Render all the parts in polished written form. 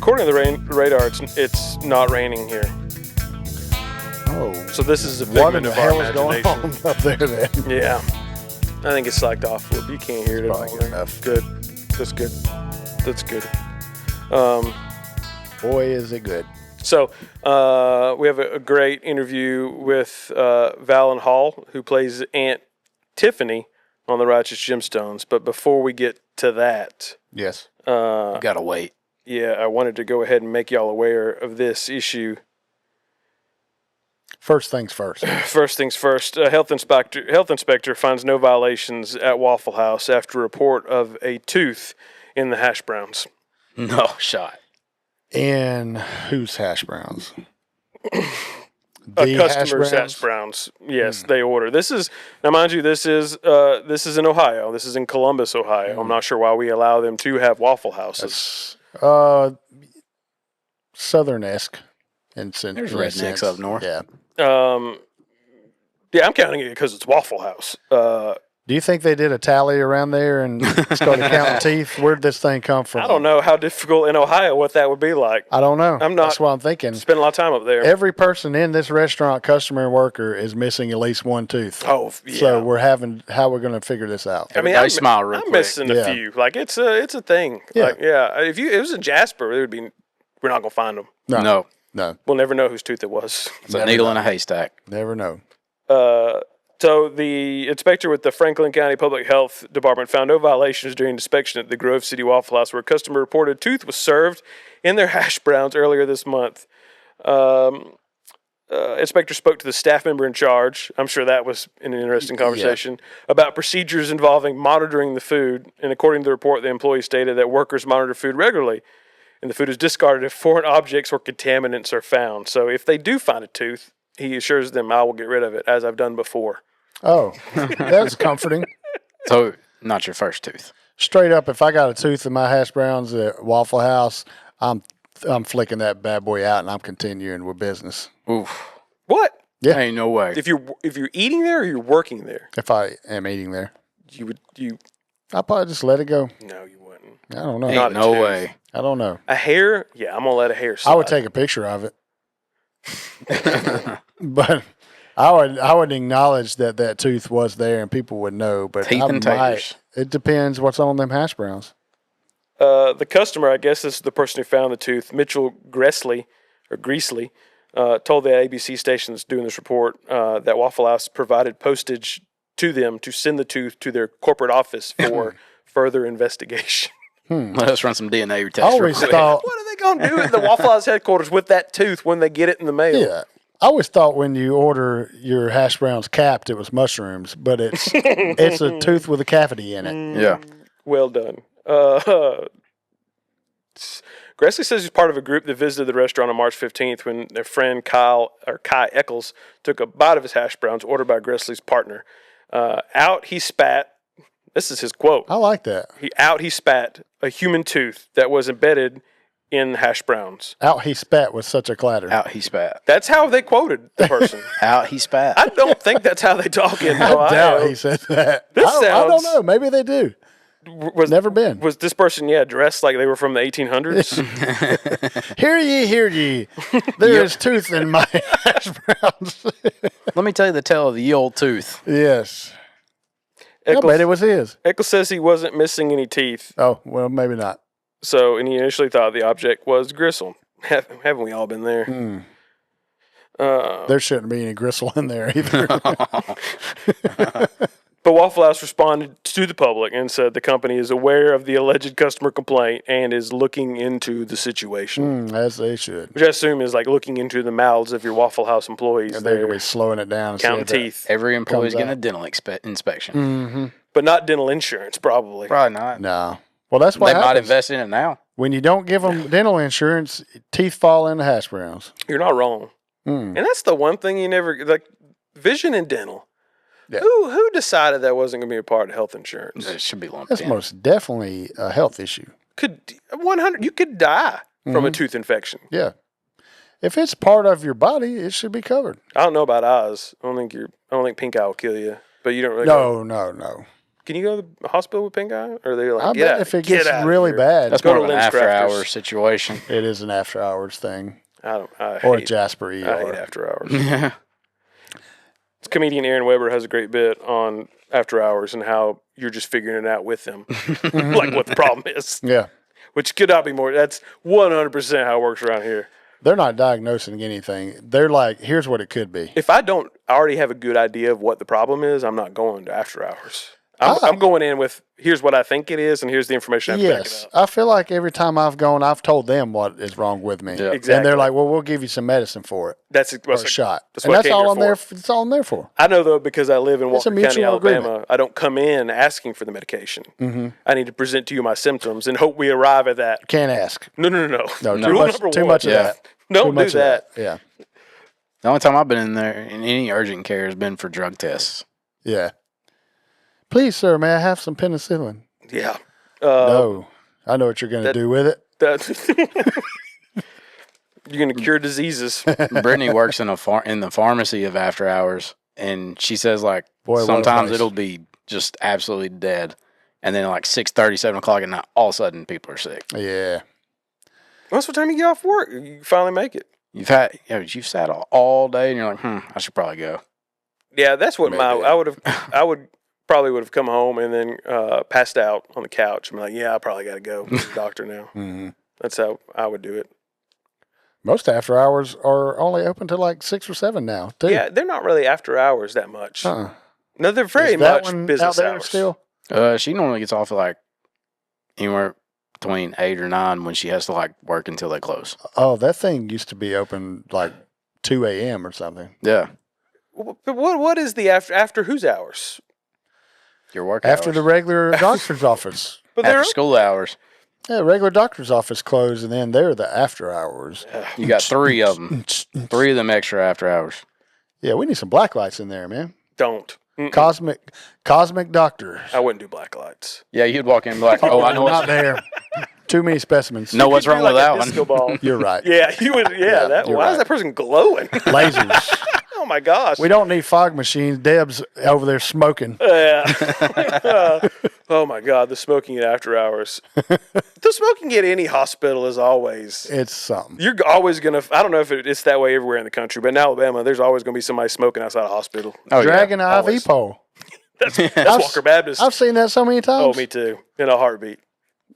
according to the radar, it's not raining here. Oh. So this is a What in figment the of hell our is going imagination. on up there then? Yeah. I think it's slacked off a little bit. You can't hear it at all. Probably good enough. Good. That's good. That's good. Boy, is it good. So we have a great interview with Valyn Hall, who plays Aunt Tiffany on the Righteous Gemstones. But before we get to that, Yes. You gotta wait. yeah, I wanted to go ahead and make y'all aware of this issue. First things first. First things first, a health inspector finds no violations at Waffle House after a report of a tooth in the hash browns. No shot. And whose hash browns? A customer's hash browns. Yes, they order. This is now, mind you, this is in Ohio. This is in Columbus, Ohio. I'm not sure why we allow them to have Waffle Houses. Southern-esque. In There's rednecks up north. Yeah. Yeah, I'm counting it because it's Waffle House. Do you think they did a tally around there and started counting teeth? Where'd this thing come from? I don't know how difficult in Ohio what that would be like. I don't know. I'm not- That's what I'm thinking. Spend a lot of time up there. Every person in this restaurant, customer and worker, is missing at least one tooth. Oh, yeah. So how we're going to figure this out? Everybody smile real I'm quick. missing a Yeah. few. Like it's a thing. Yeah. Like if it was in Jasper, it would be. We're not gonna find them. No. No, We'll never know whose tooth it was. It's a needle in a haystack. never know. So the inspector with the Franklin County Public Health Department found no violations during inspection at the Grove City Waffle House, where a customer reported tooth was served in their hash browns earlier this month. Inspector spoke to the staff member in charge. I'm sure that was an interesting conversation about procedures involving monitoring the food. And according to the report, the employee stated that workers monitor food regularly, and the food is discarded if foreign objects or contaminants are found. So if they do find a tooth, he assures them, I will get rid of it, as I've done before. Oh, that's comforting. So, not your first tooth. Straight up, if I got a tooth in my hash browns at Waffle House, I'm flicking that bad boy out and I'm continuing with business. Oof. What? Yeah. Ain't no way. If you're eating there or you're working there, If I am eating there, you I'll probably just let it go. no, you wouldn't. I don't know. Ain't Not a no tooth. way. I don't know. A hair? Yeah, I'm gonna let a hair slide. I would take a picture of it, but I would acknowledge that tooth was there and people would know. But Teeth I and taters. It depends what's on them hash browns. The customer, I guess this is the person who found the tooth, Mitchell Greasley, told the ABC station that's doing this report that Waffle House provided postage to them to send the tooth to their corporate office for further investigation. Let us run some DNA I tests real always quick. thought, What are they going to do at the Waffle House headquarters with that tooth when they get it in the mail? yeah, I always thought when you order your hash browns capped, it was mushrooms, but it's a tooth with a cavity in it. Yeah. Well done. Gresley says he's part of a group that visited the restaurant on March 15th when their friend Kai Eccles took a bite of his hash browns ordered by Gresley's partner. Out he spat. This is his quote. I like that. He spat a human tooth that was embedded in hash browns. Out he spat with such a clatter. Out he spat. That's how they quoted the person. Out he spat. I don't think that's how they talk in I Ohio. doubt he said that. I don't know. Maybe they do. Never been. Was this person, dressed like they were from the 1800s? Hear ye. There is tooth in my hash browns. Let me tell you the tale of the ye old tooth. Yes. I bet it was his. Eccles says he wasn't missing any teeth. Oh, well, maybe not. So, and he initially thought the object was gristle. Haven't we all been there? There shouldn't be any gristle in there either. But Waffle House responded to the public and said the company is aware of the alleged customer complaint and is looking into the situation. As they should. Which I assume is like looking into the mouths of your Waffle House employees. And they're going to be slowing it down. And counting see if teeth. Every employee's Comes getting a out. dental inspection. But not dental insurance, probably. Probably not. No. Well, that's what They might happens. invest in it now. When you don't give them dental insurance, teeth fall in the hash browns. You're not wrong. And that's the one thing you never, like, vision and dental. Yeah. Who decided that wasn't going to be a part of health insurance? It should be lumped That's in. most definitely a health issue. You could die from a tooth infection. Yeah. If it's part of your body, it should be covered. I don't know about eyes. I don't think pink eye will kill you, but you don't really. No. Can you go to the hospital with pink eye? Or are they like, I get bet out, if it get gets out really here. bad, That's Go more to of an Lens after Crafters. hours situation. it is an after hours thing. I Or a hate, Jasper I hate ER. after hours. Yeah. Comedian Aaron Weber has a great bit on after hours and how you're just figuring it out with them, like what the problem is, Yeah. which could not be more. That's 100% how it works around here. They're not diagnosing anything. They're like, here's what it could be. If I don't already have a good idea of what the problem is, I'm not going to after hours. I'm going in with here's what I think it is, and here's the information I have to back it Yes. up. I feel like every time I've gone, I've told them what is wrong with me. Yeah. Exactly. And they're like, well, we'll give you some medicine for it. That's Or a shot. That's And what I that's came all here I'm there for. for. That's all I'm there for. I know though because I live in It's a Walker County, mutual Alabama. agreement. I don't come in asking for the medication. Mm-hmm. I need to present to you my symptoms and hope we arrive at that. Can't ask. No. No, Rule number too one. much of Yeah. that. Don't Too do much of that. Yeah. The only time I've been in there in any urgent care has been for drug tests. Yeah. Please, sir, may I have some penicillin? Yeah. No. I know what you're going to do with it. You're going to cure diseases. Brittany works in in the pharmacy of after hours, and she says like Boy, what a sometimes place. it'll be just absolutely dead, and then like 6:30, 7 o'clock at night, all of a sudden people are sick. Yeah. What's what time you get off work? You finally make it. You've sat all day, and you're like, I should probably go. Yeah, that's what Maybe. I would probably would have come home and then passed out on the couch. I'm like, yeah, I probably got to go to the doctor now. Mm-hmm. That's how I would do it. Most after hours are only open till like 6 or 7 now, too. Yeah, they're not really after hours that much. Uh-uh. No, they're very Is that much one business out there hours. still? She normally gets off at like anywhere between 8 or 9 when she has to like work until they close. Oh, that thing used to be open like 2 a.m. or something. Yeah, But what is the after whose hours? your work After hours. the regular doctor's office. But they're After school hours. Yeah, regular doctor's office closed, and then they're the after hours. You got 3 of them. 3 of them extra after hours. Yeah, we need some black lights in there, man. don't. Mm-mm. Cosmic doctors. I wouldn't do black lights. Yeah, you'd walk in and be like, oh, I know Not there. Too many specimens. know what's wrong You'd be with like that a one. disco ball. You're right. Yeah, you would. Yeah, that. you're Why is right. that person glowing? Lasers. Oh my gosh. We don't need fog machines. Deb's over there smoking. Yeah. Oh my God, the smoking at after hours. The smoking at any hospital is always. It's something. You're always gonna. I don't know if it's that way everywhere in the country, but in Alabama, there's always gonna be somebody smoking outside a hospital. Oh, Dragging an always. IV pole. That's Walker Baptist. I've seen that so many Oh, times. me too. In a heartbeat.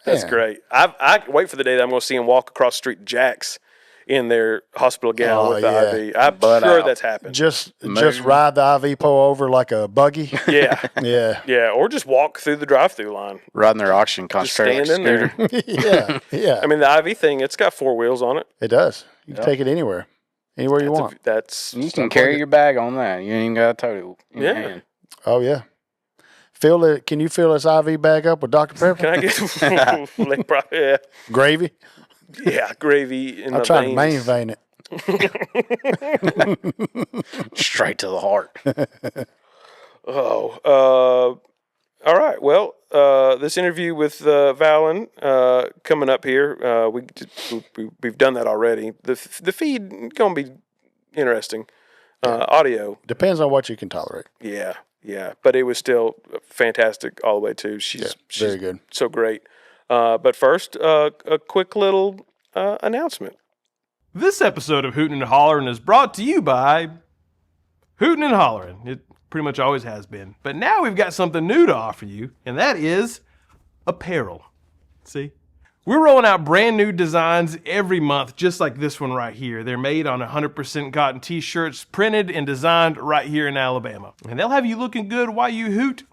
That's Yeah. great. I wait for the day that I'm going to see him walk across the street to Jack's in their hospital gown Oh, with the yeah. IV. I'm Butt sure out. that's happened. Just Maybe. ride the IV pole over like a buggy. Yeah. Yeah. Yeah. Or just walk through the drive-through line. Riding their oxygen Just concentrator stand like a in scooter. there. Yeah. I mean, the IV thing, it's got 4 wheels on it. It does. You can take it anywhere you want. That's You can carry your bag on that. You ain't even got to tote it in your Yeah. hand. Oh yeah. Fill it. Can you fill this IV bag up with Dr. Pepper? Can I get yeah, Gravy? yeah, gravy in I'm my trying veins. to main vein it. Straight to the heart. Oh, all right. Well, this interview with Valen coming up here. We've done that already. The feed gonna be interesting. Audio, Depends on what you can tolerate. yeah. But it was still fantastic all the way too. She's Very good. so great. But first, a quick little announcement. This episode of Hootin' and Holler'n is brought to you by Hootin' and Holler'n. It pretty much always has been. But now we've got something new to offer you, and that is apparel. See? We're rolling out brand new designs every month, just like this one right here. They're made on 100% cotton t-shirts, printed and designed right here in Alabama. And they'll have you looking good while you hoot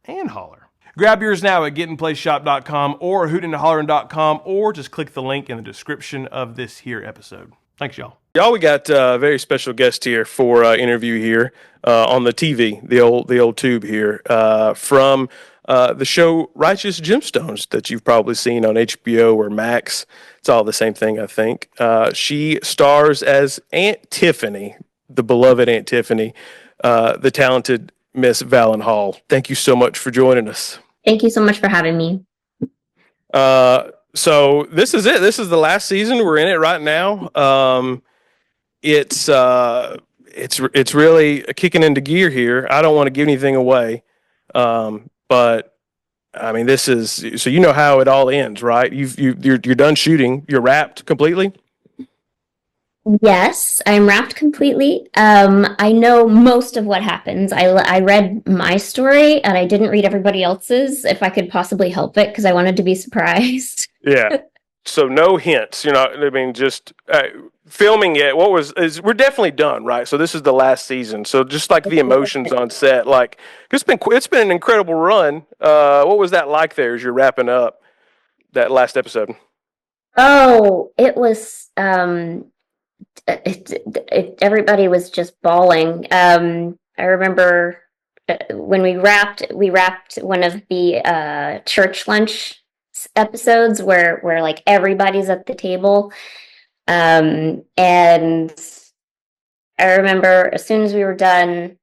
and holler. Grab yours now at gettinplaceshop.com or hootinandhollerin.com, or just click the link in the description of this here episode. Thanks, y'all. Y'all, we got a very special guest here for interview here on the TV, the old tube here, from the show Righteous Gemstones that you've probably seen on HBO or Max. It's all the same thing, I think. She stars as Aunt Tiffany, the beloved Aunt Tiffany, the talented Miss Valen Hall. Thank you so much for joining us. Thank you so much for having me. So this is it. This is the last season. We're in it right now. It's really kicking into gear here. I don't want to give anything away. but I mean, this is so you know how it all ends, right? You're done shooting. You're wrapped completely. Yes, I'm wrapped completely. I know most of what happens. I read my story and I didn't read everybody else's if I could possibly help it because I wanted to be surprised. Yeah. So no hints. You're not. I mean, just filming it. We're definitely done, right? So this is the last season. So just like the emotions on set, like it's been an incredible run. What was that like there as you're wrapping up that last episode? Oh, it was everybody was just bawling. I remember when we wrapped one of the church lunch episodes where like everybody's at the table. And I remember as soon as we were done,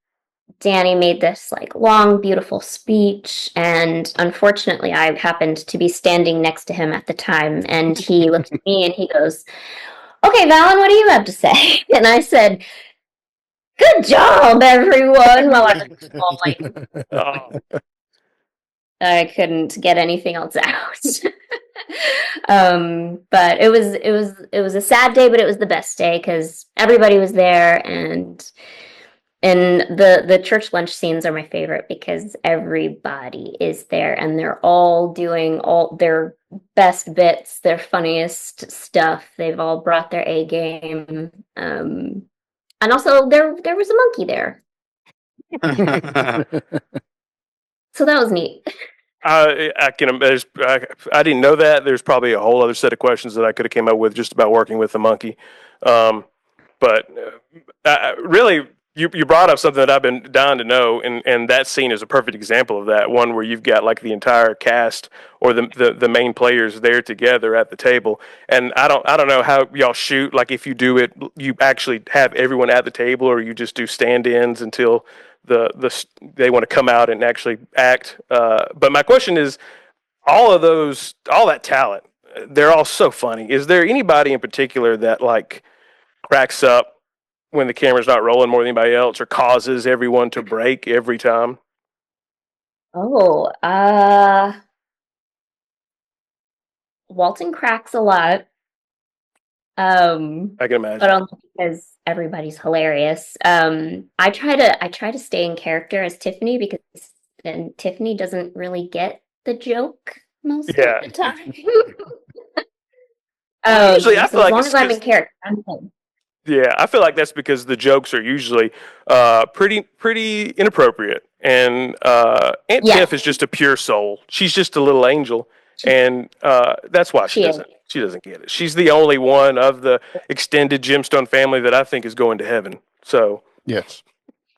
Danny made this like long, beautiful speech, and unfortunately, I happened to be standing next to him at the time, and he looked at me and he goes, "Okay, Valen, what do you have to say?" And I said, "Good job, everyone." While I was falling, Oh, I couldn't get anything else out. But it was a sad day, but it was the best day because everybody was there, and the church lunch scenes are my favorite because everybody is there and they're all doing all their best bits, their funniest stuff. They've all brought their A game. And also there was a monkey there. So that was neat. I can. I didn't know that. There's probably a whole other set of questions that I could have came up with just about working with the monkey. But really, you brought up something that I've been dying to know, and that scene is a perfect example of that. One where you've got like the entire cast or the main players there together at the table, and I don't know how y'all shoot. Like if you do it, you actually have everyone at the table, or you just do stand-ins until they want to come out and actually act. But my question is, all that talent, they're all so funny. Is there anybody in particular that like cracks up when the camera's not rolling more than anybody else, or causes everyone to break every time? Oh, Walton cracks a lot. I can But imagine. only because everybody's hilarious. I try to stay in character as Tiffany because then Tiffany doesn't really get the joke most of Yeah. the time. Well, usually I So feel as like long it's as I'm in because character, I'm fine. yeah, I feel like that's because the jokes are usually pretty inappropriate, and Aunt Yeah, Tiff is just a pure soul. She's just a little angel, and that's why she is. she doesn't get it. She's the only one of the extended Gemstone family that I think is going to heaven. So Yes.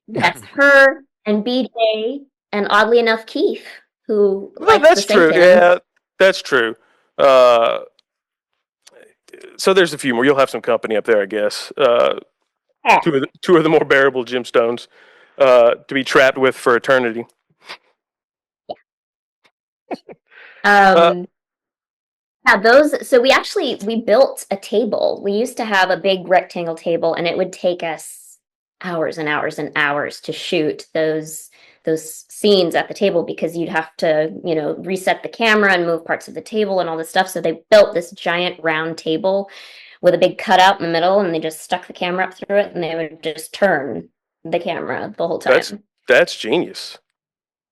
That's her and BJ and oddly enough Keith, who well, likes the that's true. Satans. Yeah, that's true. Uh, so there's a few more. You'll have some company up there, I guess. Yeah. Two of the more bearable Gemstones to be trapped with for eternity. Uh, Um, Yeah, those. So we built a table. We used to have a big rectangle table, and it would take us hours and hours and hours to shoot those scenes at the table because you'd have to, reset the camera and move parts of the table and all this stuff. So they built this giant round table with a big cutout in the middle, and they just stuck the camera up through it, and they would just turn the camera the whole that's time. that's genius.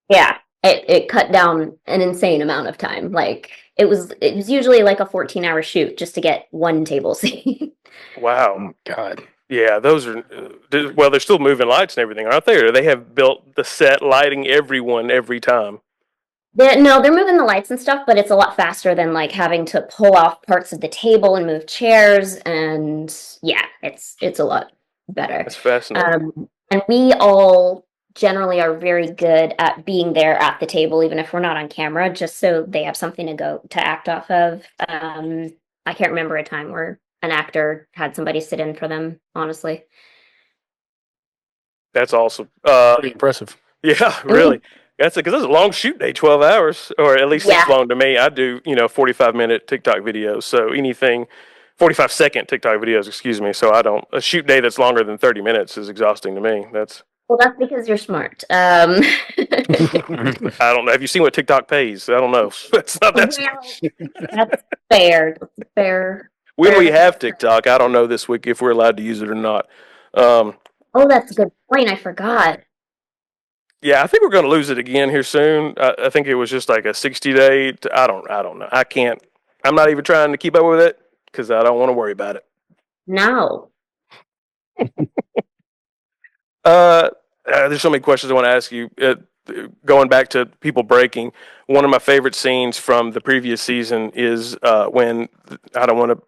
Yeah, it cut down an insane amount of time. Like it was usually like a 14-hour shoot just to get one table scene. Wow. Oh, God. Yeah, those are well. They're still moving lights and everything, aren't they? Or they have built the set lighting everyone every time. No, they're moving the lights and stuff, but it's a lot faster than like having to pull off parts of the table and move chairs. And yeah, it's a lot better. That's fascinating. And we all generally are very good at being there at the table, even if we're not on camera, just so they have something to go to act off of. I can't remember a time where an actor had somebody sit in for them, honestly. That's awesome. Pretty impressive. Yeah, Mhm. really. Because that's a long shoot day, 12 hours, or at least seems Yeah, long to me. I do 45-minute TikTok videos, so anything 45-second TikTok videos, excuse me. So I don't a shoot day that's longer than 30 minutes is exhausting to me. That's Well, that's because you're smart. I don't know. Have you seen what TikTok pays? I don't know. That's not that. Well, that's fair. That's fair. When we have TikTok, I don't know this week if we're allowed to use it or not. Oh, that's a good point. I forgot. Yeah, I think we're going to lose it again here soon. I think it was just like a 60-day. I don't know. I can't. I'm not even trying to keep up with it because I don't want to worry about it. No. There's so many questions I want to ask you. Going back to people breaking, one of my favorite scenes from the previous season is when I don't want to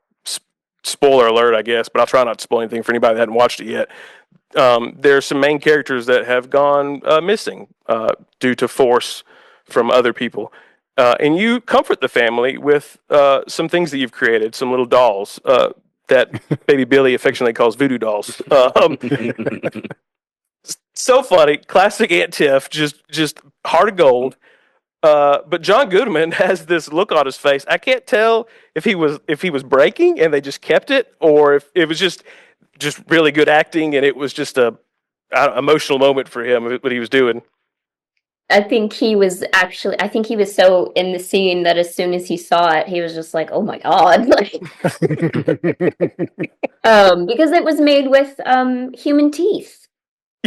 spoiler alert, I guess, but I'll try not to spoil anything for anybody that hadn't watched it yet. There's some main characters that have gone missing due to force from other people. And you comfort the family with some things that you've created, some little dolls that baby Billy affectionately calls voodoo dolls. So funny, classic Aunt Tiff, just heart of gold. But John Goodman has this look on his face. I can't tell if he was breaking and they just kept it, or if it was just really good acting and it was just a emotional moment for him what he was doing. I think he was so in the scene that as soon as he saw it, he was just like, "Oh my God." Because it was made with human teeth.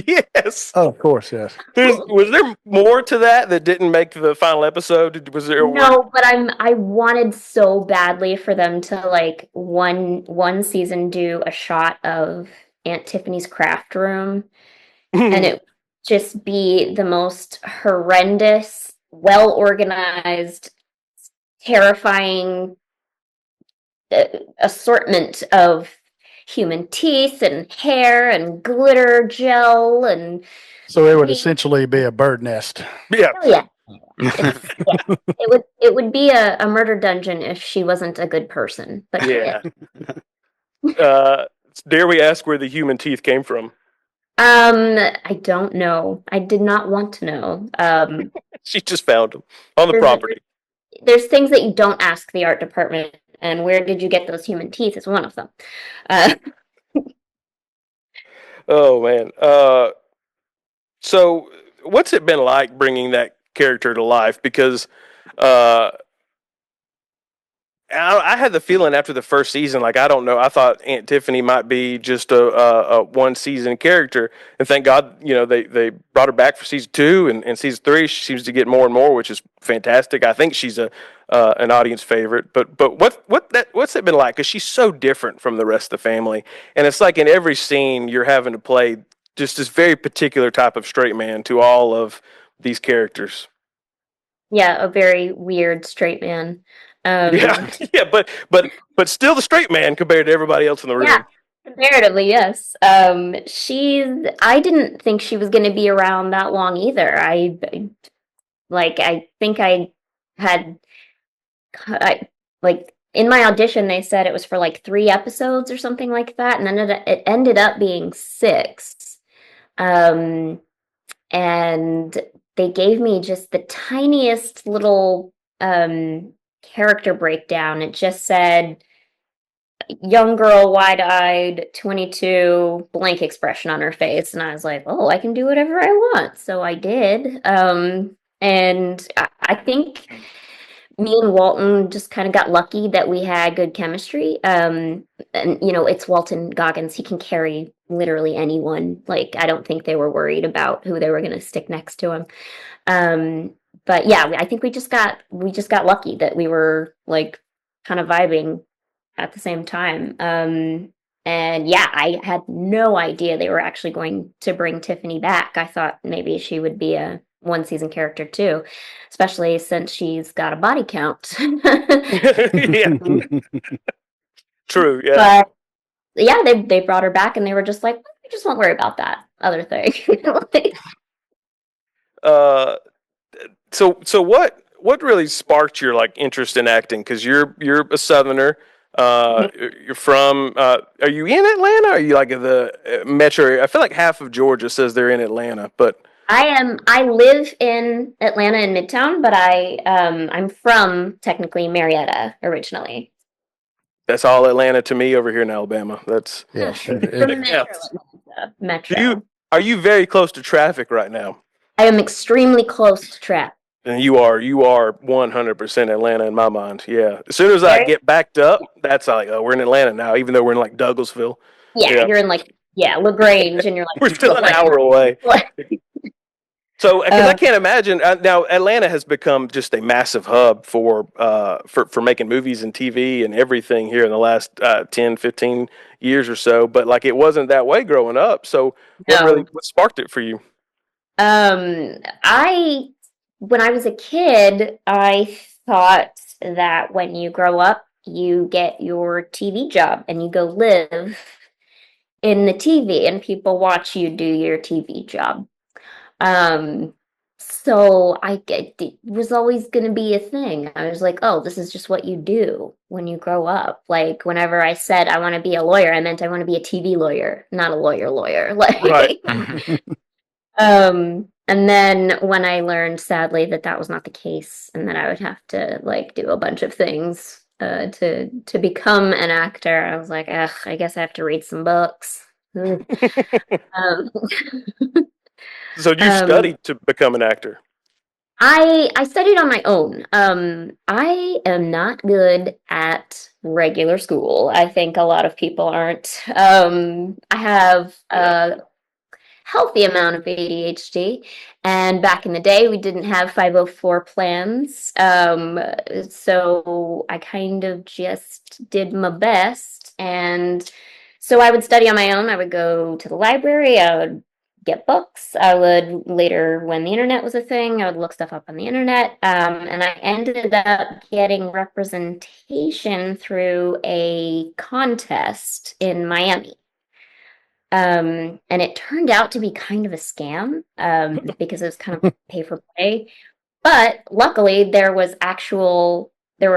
Yes. Oh, of course, yes. Was there more to that didn't make the final episode? Was there? No, but I wanted so badly for them to like one season do a shot of Aunt Tiffany's craft room, and it just be the most horrendous, well organized, terrifying assortment of human teeth and hair and glitter gel and So it would essentially be a bird nest. Yeah. oh yeah. It would be a murder dungeon if she wasn't a good person. But Yeah. Dare we ask where the human teeth came from? I don't know. I did not want to know. She just found them on the property. There's things that you don't ask the art department, and where did you get those human teeth is one of them. Oh man. So what's it been like bringing that character to life? Because I had the feeling after the first season, like I don't know, I thought Aunt Tiffany might be just a one season character, and thank God, they brought her back for season 2 and season 3. She seems to get more and more, which is fantastic. I think she's an audience favorite. But what's it been like? Because she's so different from the rest of the family, and it's like in every scene you're having to play just this very particular type of straight man to all of these characters. Yeah, a very weird straight man. Yeah, but still the straight man compared to everybody else in the room. Yeah, comparatively, yes. I didn't think she was going to be around that long either. I think like in my audition they said it was for like 3 episodes or something like that, and then it ended up being 6. And they gave me just the tiniest little character breakdown. It just said young girl, wide-eyed, 22, blank expression on her face, and I was like, oh, I can do whatever I want. So I did. And I think me and Walton just kind of got lucky that we had good chemistry. And it's Walton Goggins. He can carry literally anyone. Like, I don't think they were worried about who they were going to stick next to him. But yeah, I think we just got lucky that we were like kind of vibing at the same time. And yeah, I had no idea they were actually going to bring Tiffany back. I thought maybe she would be a one season character too, especially since she's got a body count. Yeah. True, yeah. But yeah, they brought her back and they were just like, we just won't worry about that other thing. So what really sparked your like interest in acting? Because you're a Southerner. You're from. Are you in Atlanta? Or are you like the metro area? I feel like half of Georgia says they're in Atlanta, but I live in Atlanta in Midtown, but I'm from technically Marietta originally. that's all Atlanta to me over here in Alabama. That's Yes. From Metro Atlanta. Metro. Are you very close to traffic right now? I am extremely close to trap. And you are 100% Atlanta in my mind. Yeah. As soon as I Very, get backed up, that's like, oh, we're in Atlanta now, even though we're in like Douglasville. yeah, Yeah. you're in like LaGrange, and you're We're like, still but an like, hour away. what? So, because I Uh, can't imagine now, Atlanta has become just a massive hub for making movies and TV and everything here in the last 10, 15 years or so. But like, it wasn't that way growing up. So, no. what sparked it for you? I when I was a kid, I thought that when you grow up, you get your TV job and you go live in the TV and people watch you do your TV job. Um, so it was always going to be a thing. I was like, oh, this is just what you do when you grow up. Like whenever I said I want to be a lawyer, I meant I want to be a TV lawyer, not a lawyer. Right. Like, and then when I learned sadly that that was not the case and that I would have to like do a bunch of things to become an actor, I was like, ugh, I guess I have to read some books. um, So, you um, studied to become an actor. I studied on my own. I am not good at regular school. I think a lot of people aren't. I have Yeah. healthy amount of ADHD. And back in the day, we didn't have 504 plans. So I kind of just did my best. And so I would study on my own. I would go to the library. I would get books. I would later, when the internet was a thing, I would look stuff up on the internet. And I ended up getting representation through a contest in Miami. And it turned out to be kind of a scam, because it was kind of pay for play. But luckily, there were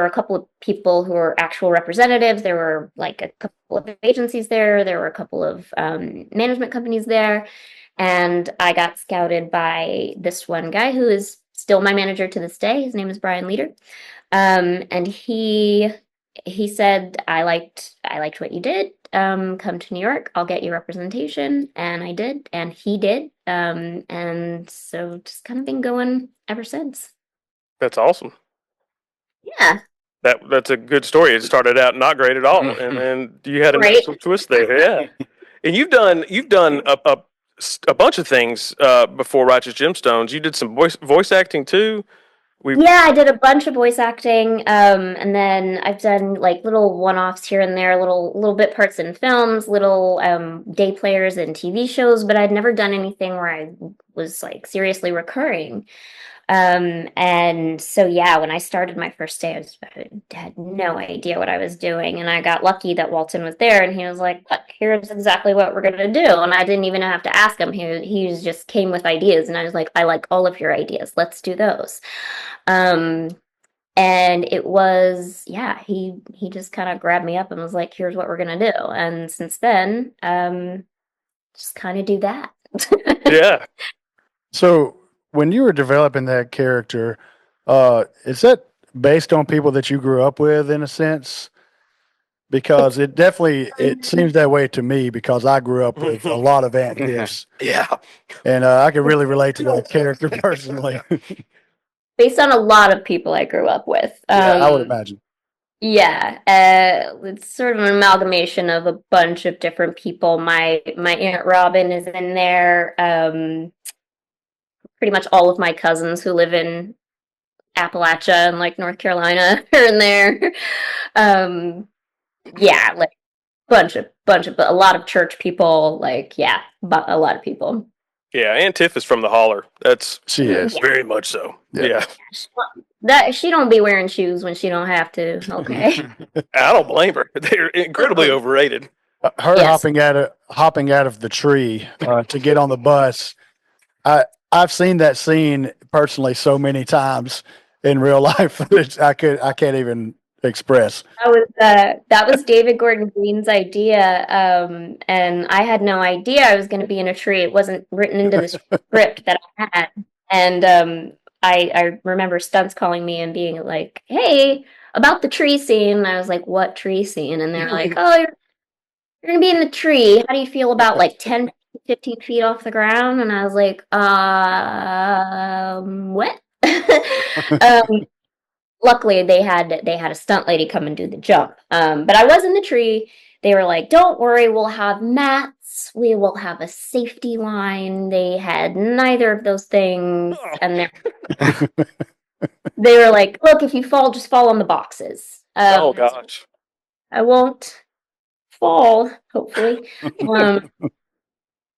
a couple of people who were actual representatives. There were like a couple of agencies there. There were a couple of management companies there. And I got scouted by this one guy who is still my manager to this day. His name is Brian Leader. And he said, I liked what you did. Come to New York, I'll get you representation. And I did, and he did. And so just kind of been going ever since. That's awesome. Yeah, That's a good story. It started out not great at all, and then you had a right. nice little twist there. Yeah, and you've done a bunch of things before Righteous Gemstones. You did some voice acting too. We Yeah, I did a bunch of voice acting, and then I've done like little one-offs here and there, little bit parts in films, little day players in TV shows, but I'd never done anything where I was like seriously recurring. And so yeah, when I started my first day, I had no idea what I was doing, and I got lucky that Walton was there, and he was like, "Look, here's exactly what we're gonna do," and I didn't even have to ask him. He just came with ideas, and I was like, "I like all of your ideas. Let's do those." Um, and it was, yeah, he just kind of grabbed me up and was like, "Here's what we're gonna do." And since then, just kind of do that. yeah. So when you were developing that character, is that based on people that you grew up with in a sense? Because it seems that way to me because I grew up with a lot of Aunt Tiffs, Yeah. and I can really relate to that character personally. Based on a lot of people I grew up with. Yeah, I would imagine. Yeah, it's sort of an amalgamation of a bunch of different people. My Aunt Robin is in there. Pretty much all of my cousins who live in Appalachia and like North Carolina are in there. Um, yeah, like but a lot of church people. Like yeah, but a lot of people. Yeah. Aunt Tiff is from the Holler. That's She is. Yeah, very much so. Yeah. Yeah. that she don't be wearing shoes when she don't have to. Okay. I don't blame her. They're incredibly overrated. Her Yes. hopping out of the tree to get on the bus. I've seen that scene personally so many times in real life that I can't even express. That was David Gordon Green's idea, and I had no idea I was going to be in a tree. It wasn't written into the script that I had, and I remember stunts calling me and being like, "Hey, about the tree scene." And I was like, "What tree scene?" And they're like, "Oh, you're going to be in the tree. How do you feel about like 10 15 feet off the ground, and I was like, what? Luckily they had a stunt lady come and do the jump. But I was in the tree. They were like, "Don't worry, we'll have mats. We will have a safety line." They had neither of those things, and they were like, "Look, if you fall, just fall on the boxes." Oh gosh. I won't fall, hopefully. Um,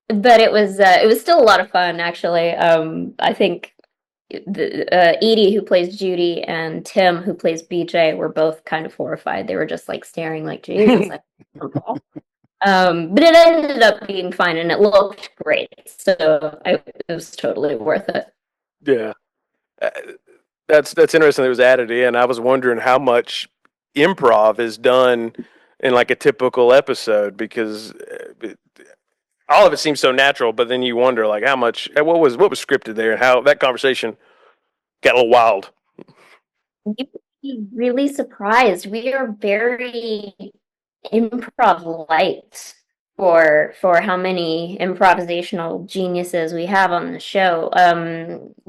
but it was still a lot of fun, actually. I think Edie, who plays Judy, and Tim, who plays BJ, were both kind of horrified. They were just like staring, like, Jesus, I don't fall. But it ended up being fine, and it looked great, so it was totally worth it. Yeah. Uh, that's interesting that it was added in. I was wondering how much improv is done in like a typical episode because all of it seems so natural, but then you wonder like how much what was scripted there and how that conversation got a little wild. You'd be really surprised. We are very improv light for how many improvisational geniuses we have on the show.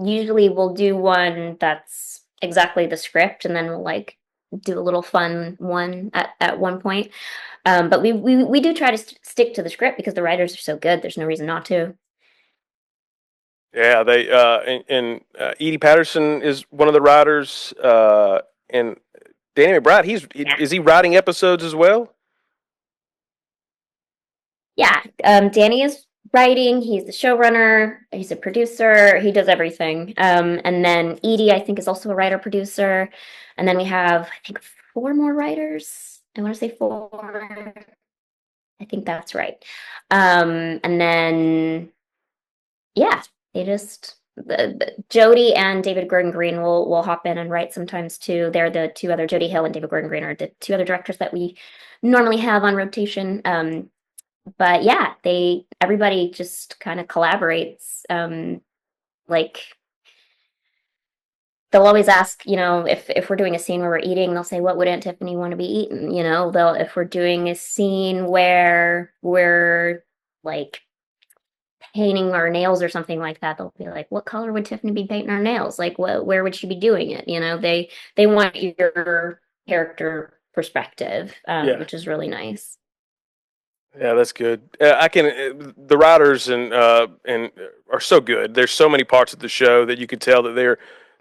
Usually we'll do one that's exactly the script, and then we'll like do a little fun one at one point. But we do try to stick to the script because the writers are so good. There's no reason not to. Yeah, they and Edie Patterson is one of the writers, and Danny McBride. Is he writing episodes as well? Yeah, Danny is writing. He's the showrunner. He's a producer. He does everything. And then Edie, I think, is also a writer producer. And then we have, I think, four more writers. I want to say four. I think that's right. And then, yeah, they just Jody and David Gordon Green will hop in and write sometimes too. They're the two other Jody Hill and David Gordon Green are the two other directors that we normally have on rotation. But yeah, everybody just kind of collaborates. Like they'll always ask, if we're doing a scene where we're eating, they'll say, "What would Aunt Tiffany want to be eaten?" They'll if we're doing a scene where we're like painting our nails or something like that, they'll be like, "What color would Tiffany be painting her nails? Like, where would she be doing it?" They want your character perspective, Yeah. which is really nice. Yeah, that's good. I can the writers and are so good. There's so many parts of the show that you could tell that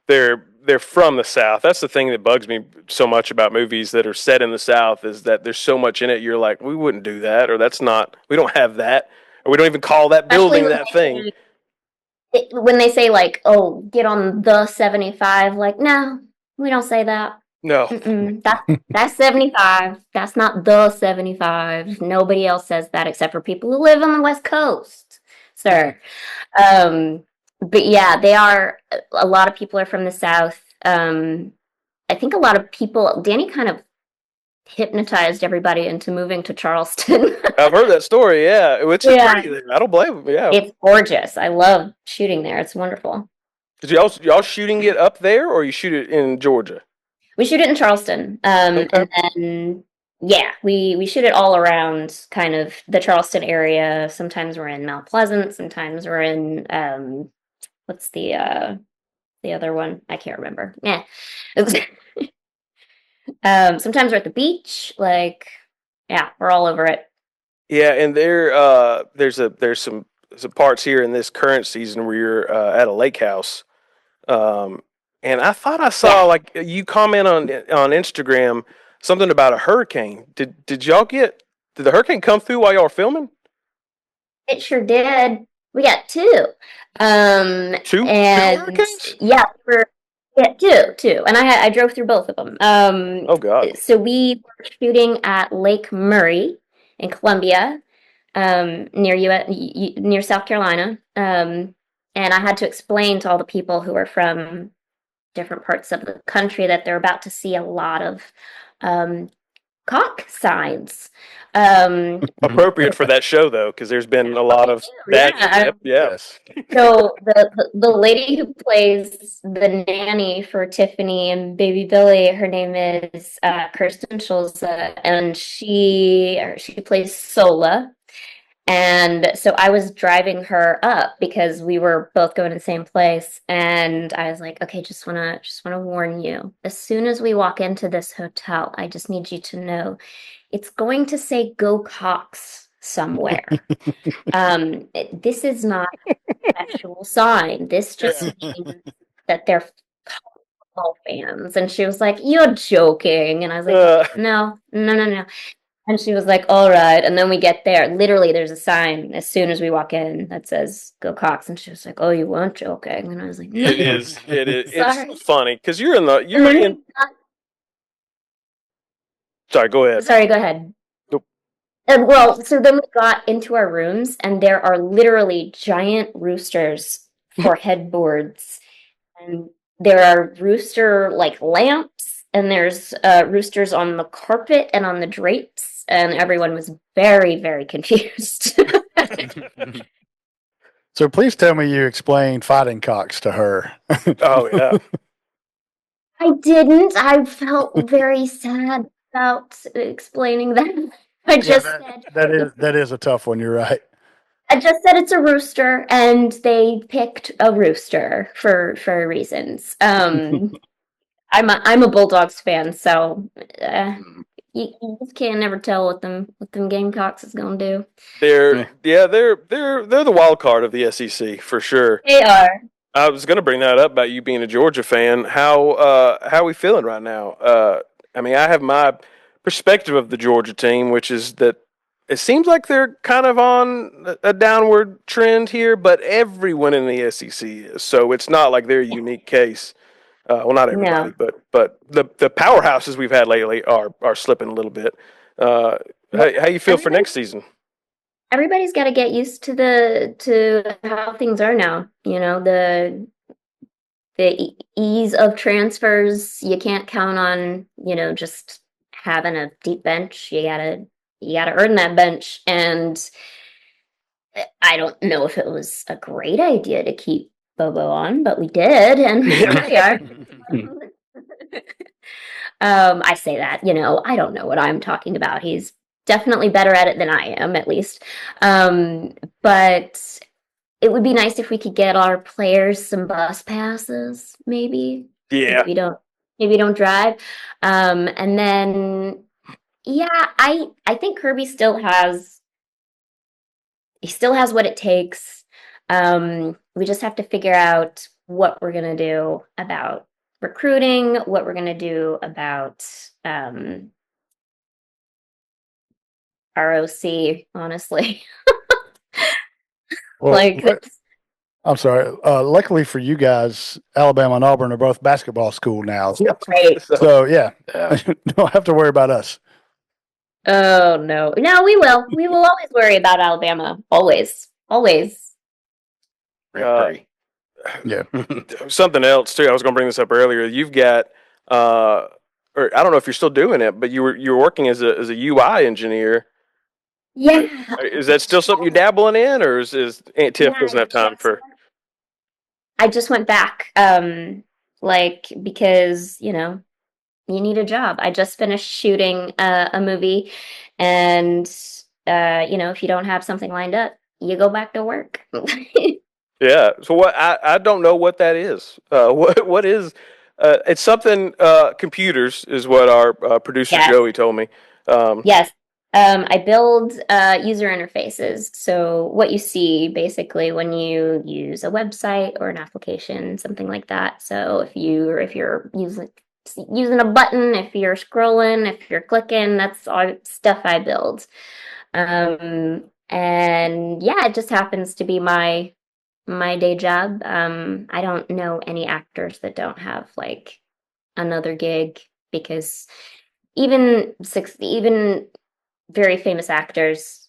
they're from the South. That's the thing that bugs me so much about movies that are set in the South is that there's so much in it. You're like, we wouldn't do that, or that's not. We don't have that, or we don't even call that Especially building that thing. When they say like, "Oh, get on the 75," like, no, we don't say that. No. That's 75. That's not the 75. Nobody else says that except for people who live on the West Coast, sir. But yeah, they are. A lot of people are from the South. I think a lot of people. Danny kind of hypnotized everybody into moving to Charleston. I've heard that story. Yeah, which is Yeah. pretty there. I don't blame him. Yeah. It's gorgeous. I love shooting there. It's wonderful. Did y'all shooting it up there, or you shoot it in Georgia? We shoot it in Charleston. Okay. And then yeah, we shoot it all around kind of the Charleston area. Sometimes we're in Mount Pleasant, sometimes we're in what's the other one? I can't remember. Yeah. Sometimes we're at the beach, like yeah, we're all over it. Yeah, and there's some parts here in this current season where you're at a lake house. And I thought I saw like you comment on Instagram something about a hurricane. Did the hurricane come through while y'all were filming? It sure did. We got two. Two And hurricanes? yeah, two. And I drove through both of them. Oh God. So we were shooting at Lake Murray in Columbia, near South Carolina. And I had to explain to all the people who are from different parts of the country that they're about to see a lot of cock signs. Appropriate for that show though, because there's been a lot of that. Yeah. Yes. So the lady who plays the nanny for Tiffany and baby Billy, her name is Kirsten Schulze, and she plays Sola. And so I was driving her up because we were both going to the same place. And I was like, okay, just wanna warn you. As soon as we walk into this hotel, I just need you to know it's going to say "Go Cox" somewhere. This is not an actual sign. This just means that they're football fans. And she was like, "You're joking." And I was like, no, no, no, no. And she was like, all right. And then we get there. Literally, there's a sign as soon as we walk in that says "Go Cox." And she was like, oh, you weren't joking. And I was like, no. It is. It is. Sorry. It's funny because you're in the. And You're then we in. Sorry. Go ahead. sorry, go ahead. Nope. Well, so then we got into our rooms, and there are literally giant roosters for headboards. And there are rooster like lamps, and there's roosters on the carpet and on the drapes. And everyone was very, very confused. So please tell me you explained fighting cocks to her. Oh yeah. I didn't. I felt very sad about explaining that. I just said that is a tough one. You're right. I just said it's a rooster, and they picked a rooster for reasons. I'm a Bulldogs fan, so you just can't never tell what them Gamecocks is gonna do. They're the wild card of the SEC for sure. They are. I was going to bring that up about you being a Georgia fan. How are we feeling right now? I mean, I have my perspective of the Georgia team, which is that it seems like they're kind of on a downward trend here, but everyone in the SEC is. So it's not like they're a unique case. Well, not everybody, No. but the powerhouses we've had lately are slipping a little bit. How you feel for next season? Everybody's got to get used to how things are now. You know, the ease of transfers. You can't count on, just having a deep bench. You gotta earn that bench. And I don't know if it was a great idea to keep Bobo on, but we did, and here we are. I say that, I don't know what I'm talking about. He's definitely better at it than I am, at least. But it would be nice if we could get our players some bus passes, maybe. Yeah. Maybe don't drive. And then, yeah, I think Kirby still has what it takes. We just have to figure out what we're gonna do about recruiting, what we're gonna do about ROC, honestly. Well, Like, I'm sorry. Luckily for you guys, Alabama and Auburn are both basketball school now. great. So yeah, Yeah. don't have to worry about us. Oh no. No, we will. We will always worry about Alabama. Always. Always. Rent-free. Yeah. Something else too. I was going to bring this up earlier. You've got, or I don't know if you're still doing it, but you were working as a UI engineer. Yeah. Is that still something you're dabbling in, or is Aunt Tiff doesn't have time for? I just went back, because you need a job. I just finished shooting a movie, and if you don't have something lined up, you go back to work. Yeah. So what? I don't know what that is. What is? It's something. Computers is what our producer Yes. Joey told me. Yes. I build user interfaces. So what you see basically when you use a website or an application, something like that. So if you're using a button, if you're scrolling, if you're clicking, that's all stuff I build. And yeah, it just happens to be my day job. I don't know any actors that don't have like another gig, because even very famous actors,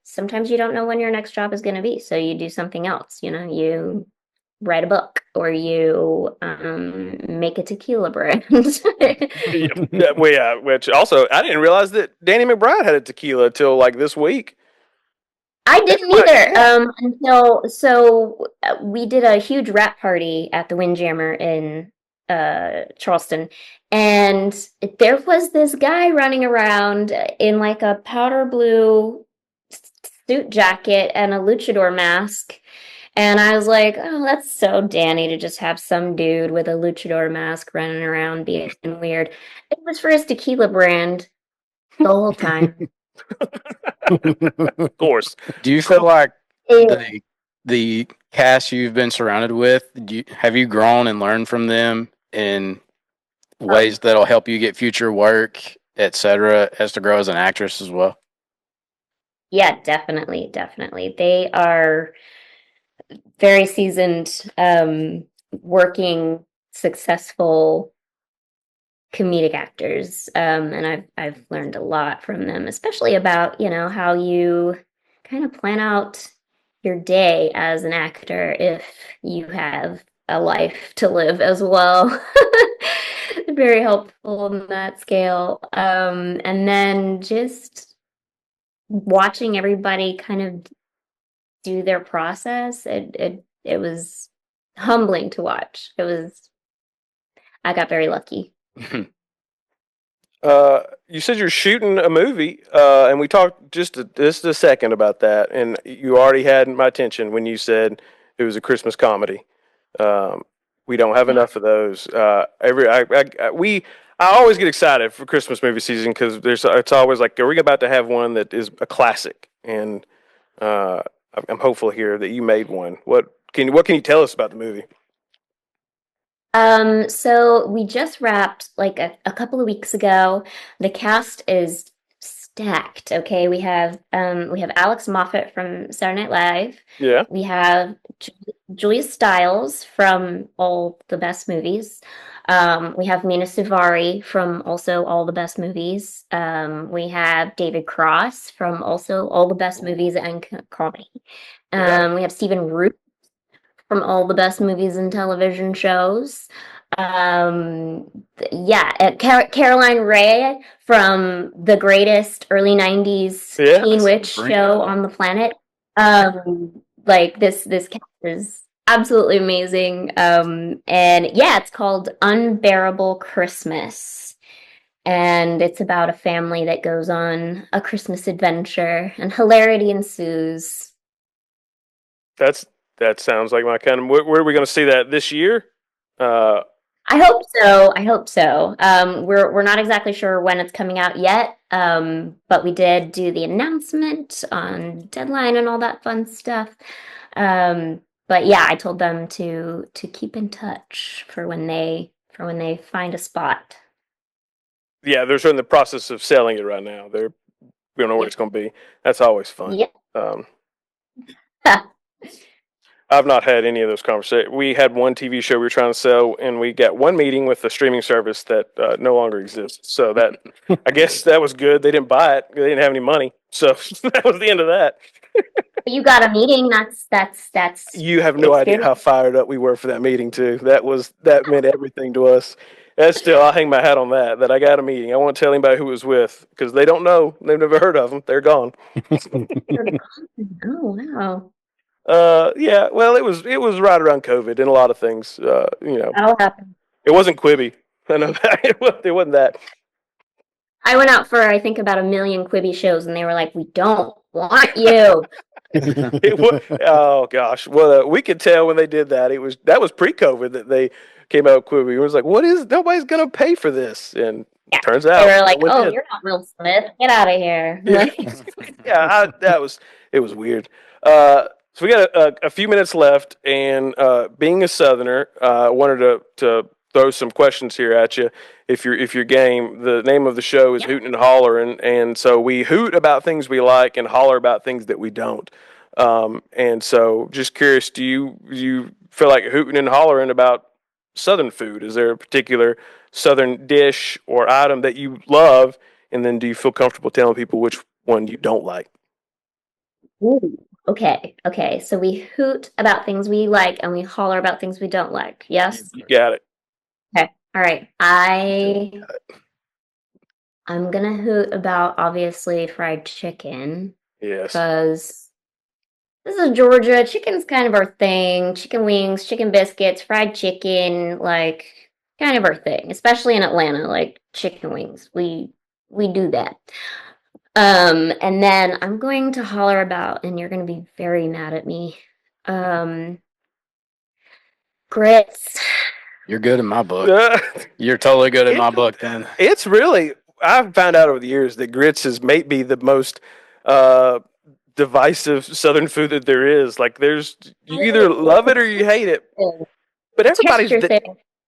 sometimes you don't know when your next job is going to be, so you do something else. You write a book, or you make a tequila brand. Yeah, which also I didn't realize that Danny McBride had a tequila till like this week. I didn't either until we did a huge rap party at the Windjammer in Charleston, and there was this guy running around in like a powder blue suit jacket and a luchador mask. And I was like, oh, that's so Danny to just have some dude with a luchador mask running around being weird. It was for his tequila brand the whole time. Of course. Do you feel like Yeah. the cast you've been surrounded with, have you grown and learned from them in ways that'll help you get future work, etc., as to grow as an actress as well? Yeah, definitely, definitely. They are very seasoned, working, successful comedic actors, and I've learned a lot from them, especially about how you kind of plan out your day as an actor if you have a life to live as well. Very helpful on that scale. And then just watching everybody kind of do their process, it was humbling to watch. I got very lucky. You said you're shooting a movie, and we talked just a second about that, and you already had my attention when you said it was a Christmas comedy. We don't have enough of those. I always get excited for Christmas movie season because it's always like, are we about to have one that is a classic? And uh, I'm hopeful here that you made one. What can you tell us about the movie? So we just wrapped like a couple of weeks ago. The cast is stacked. Okay, we have Alex Moffat from Saturday Night Live. Yeah. We have Julia Stiles from all the best movies. We have Mina Suvari from also all the best movies. We have David Cross from also all the best movies and comedy. Yeah. We have Stephen Root from all the best movies and television shows. Yeah, Caroline Rhea from the greatest early 90s Yeah. teen witch show on the planet. Like this cast is absolutely amazing. And yeah, it's called Unbearable Christmas. And it's about a family that goes on a Christmas adventure, and hilarity ensues. That sounds like my kind of. Where are we going to see that this year? Uh, I hope so. I hope so. We're not exactly sure when it's coming out yet, but we did do the announcement on deadline and all that fun stuff. But yeah, I told them to keep in touch for when they find a spot. yeah, they're in the process of selling it right now. We don't know where it's going to be. That's always fun. Yep. I've not had any of those conversations. We had one TV show we were trying to sell, and we got one meeting with a streaming service that no longer exists. So that I guess that was good. They didn't buy it. They didn't have any money. So that was the end of that. You got a meeting. That's You have no idea how fired up we were for that meeting too. That meant everything to us. That's still, I'll hang my hat on that. That I got a meeting. I won't tell anybody who it was with because they don't know. They've never heard of them. They're gone. Oh wow. Yeah. Well, it was right around COVID and a lot of things. That'll happen. It wasn't Quibi. I know that. It wasn't that. I went out for I think about 1 million Quibi shows, and they were like, "We don't want you." Oh gosh. Well, we could tell when they did that. That was pre-COVID that they came out with Quibi. It was like, nobody's gonna pay for this, and Yeah. turns out They were like, no one "Oh, did. you're not Will Smith. Get out of here." Yeah. It was weird. So we got a few minutes left, and being a Southerner, I wanted to throw some questions here at you. If you're game, the name of the show is Hootin' and Holler'n, and so we hoot about things we like and holler about things that we don't. And so, just curious, do you feel like hooting and hollering about Southern food? Is there a particular Southern dish or item that you love, and then do you feel comfortable telling people which one you don't like? Ooh, okay. So we hoot about things we like, and we holler about things we don't like. Yes. You got it. Okay. All right. I'm gonna hoot about obviously fried chicken Yes. because this is Georgia. Chicken's kind of our thing. Chicken wings, chicken biscuits, fried chicken, like kind of our thing. Especially in Atlanta, like chicken wings. We do that. And then I'm going to holler about, and you're going to be very mad at me. Grits. You're good in my book. You're totally good in my book, then. It's really, I've found out over the years that grits is maybe the most divisive Southern food that there is. Like, you either love it or you hate it. But everybody's,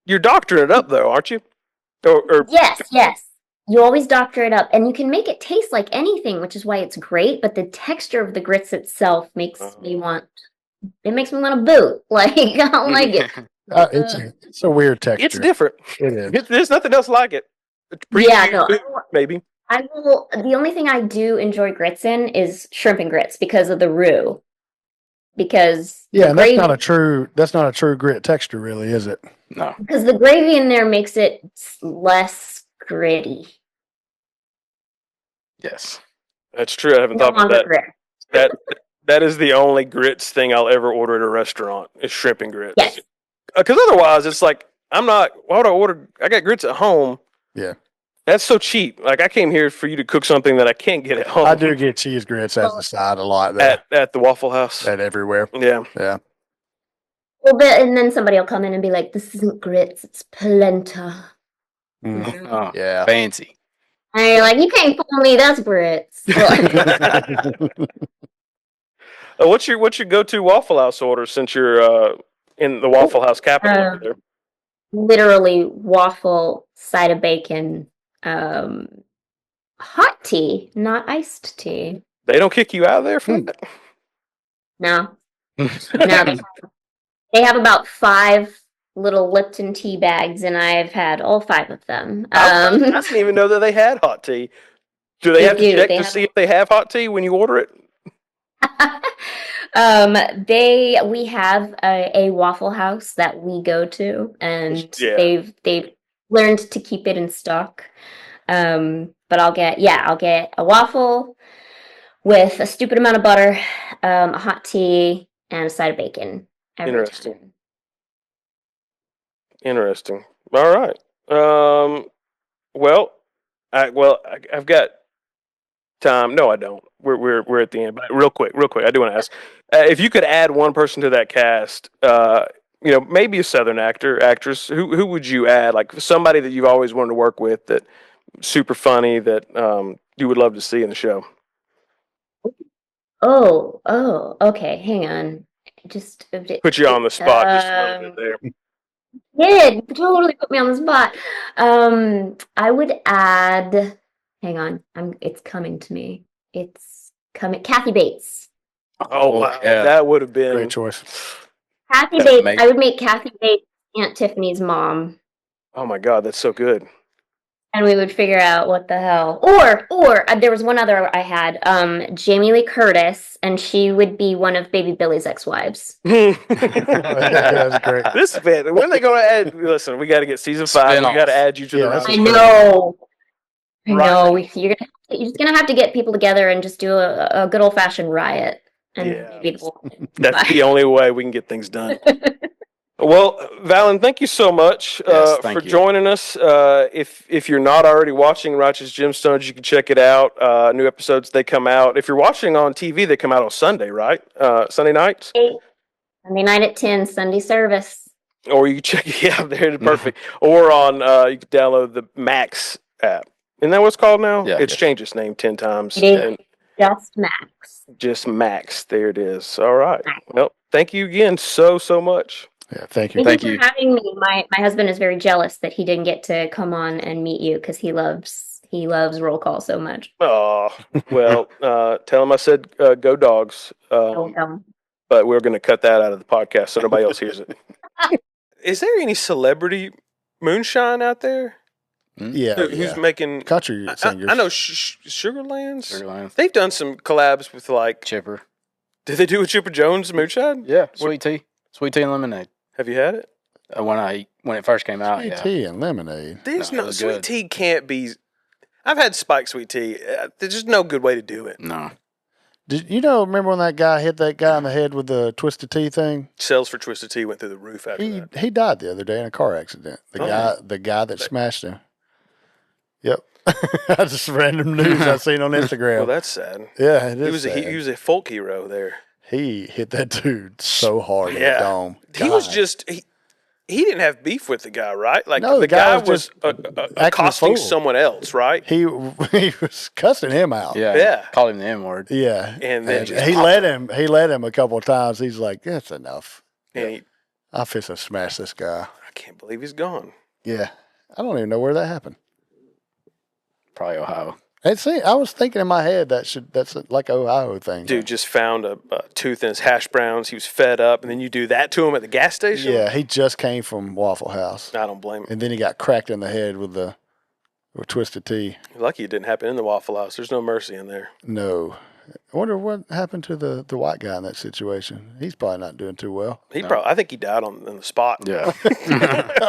you're doctoring it up, though, aren't you? Or Yes. You always doctor it up, and you can make it taste like anything, which is why it's great. But the texture of the grits itself makes me want to boot. Like, I don't like it. It's a weird texture. It's different. It is. There's nothing else like it. Maybe. I will. The only thing I do enjoy grits in is shrimp and grits because of the roux. Because and that's not a true grit texture, really, is it? No. Because the gravy in there makes it less gritty. Yes. That's true. I haven't thought about that. That is the only grits thing I'll ever order at a restaurant is shrimp and grits. Yes. Because otherwise, it's like, why would I order? I got grits at home. Yeah. That's so cheap. Like, I came here for you to cook something that I can't get at home. I do get cheese grits as a side a lot there. At the Waffle House. At everywhere. Yeah. Well, and then somebody will come in and be like, "This isn't grits, it's polenta." Oh, yeah. Fancy. And you're like, "You can't fool me, that's grits." What's your go-to Waffle House order since you're in the Waffle House capital over there? Literally waffle, side of bacon, hot tea, not iced tea. They don't kick you out of there for that? No. They have about 5 little Lipton tea bags, and I've had all 5 of them. I didn't even know that they had hot tea. Do they have to check to see if they have hot tea when you order it? We have a Waffle House that we go to, and they've learned to keep it in stock. But I'll get a waffle with a stupid amount of butter, a hot tea, and a side of bacon. Interesting. All right. I've got time. No, I don't. We're at the end. But real quick, I do want to ask if you could add one person to that cast. Maybe a Southern actress. Who would you add? Like somebody that you've always wanted to work with, that super funny, that you would love to see in the show. Oh, okay. Hang on. Just put you on the spot just a little bit there. Yeah, totally put me on the spot. I would add. Hang on, it's coming to me. It's coming. Kathy Bates. Oh wow, yeah. That would have been great choice. Kathy Bates. I would make Kathy Bates Aunt Tiffany's mom. Oh my God, that's so good. And we would figure out what the hell. Or there was one other I had, Jamie Lee Curtis, and she would be one of Baby Billy's ex-wives. That's great. This bit, when are they going to add? Listen, we got to get season 5. We got to add you to the roster. I know. You're just gonna have to get people together and just do a good old fashioned riot. And that's the only way we can get things done. Well, Valyn, thank you so much for joining us. If you're not already watching Righteous Gemstones, you can check it out. New episodes, they come out. If you're watching on TV, they come out on Sunday, right? Sunday nights? Sunday night at 10, Sunday service. Or you can check it out there. Perfect. Or on, you can download the Max app. Isn't that what it's called now? Yeah. It's changed its name 10 times. It is just Max. Just Max. There it is. All right. Well, thank you again so much. Yeah, thank you. Thank you for having me. My husband is very jealous that he didn't get to come on and meet you because he loves roll call so much. Oh, well, tell him I said go dogs. But we're going to cut that out of the podcast so nobody else hears it. Is there any celebrity moonshine out there? Yeah. Who's making country singers? I know Sugarlands. They've done some collabs with like Chipper. Did they do a Chipper Jones moonshine? Yeah, sweet tea and lemonade. Have you had it? When it first came out, sweet tea and lemonade. There's no sweet tea can't be. I've had spiked sweet tea. There's just no good way to do it. No. Did you remember when that guy hit that guy in the head with the twisted tea thing? Sales for twisted tea went through the roof after that. He died the other day in a car accident. The guy that smashed him. Yep. Just random news I seen on Instagram. Well, that's sad. Yeah, it is. He was a folk hero there. He hit that dude so hard in the Yeah. dome. He was God. just he didn't have beef with the guy, right? Like No, the guy was acting accosting a fool. someone else, right? He was cussing him out. Yeah. Called him the N word. Yeah. And then just he popped let him. He let him a couple of times. He's like, "That's enough. And I fist to smash this guy." I can't believe he's gone. Yeah. I don't even know where that happened. Probably Ohio. And see, I was thinking in my head that's like an Ohio thing. Dude just found a tooth in his hash browns. He was fed up, and then you do that to him at the gas station? Yeah, he just came from Waffle House. I don't blame him. And then he got cracked in the head with Twisted Tea. Lucky it didn't happen in the Waffle House. There's no mercy in there. No. I wonder what happened to the white guy in that situation. He's probably not doing too well. I think he died on the spot. Yeah.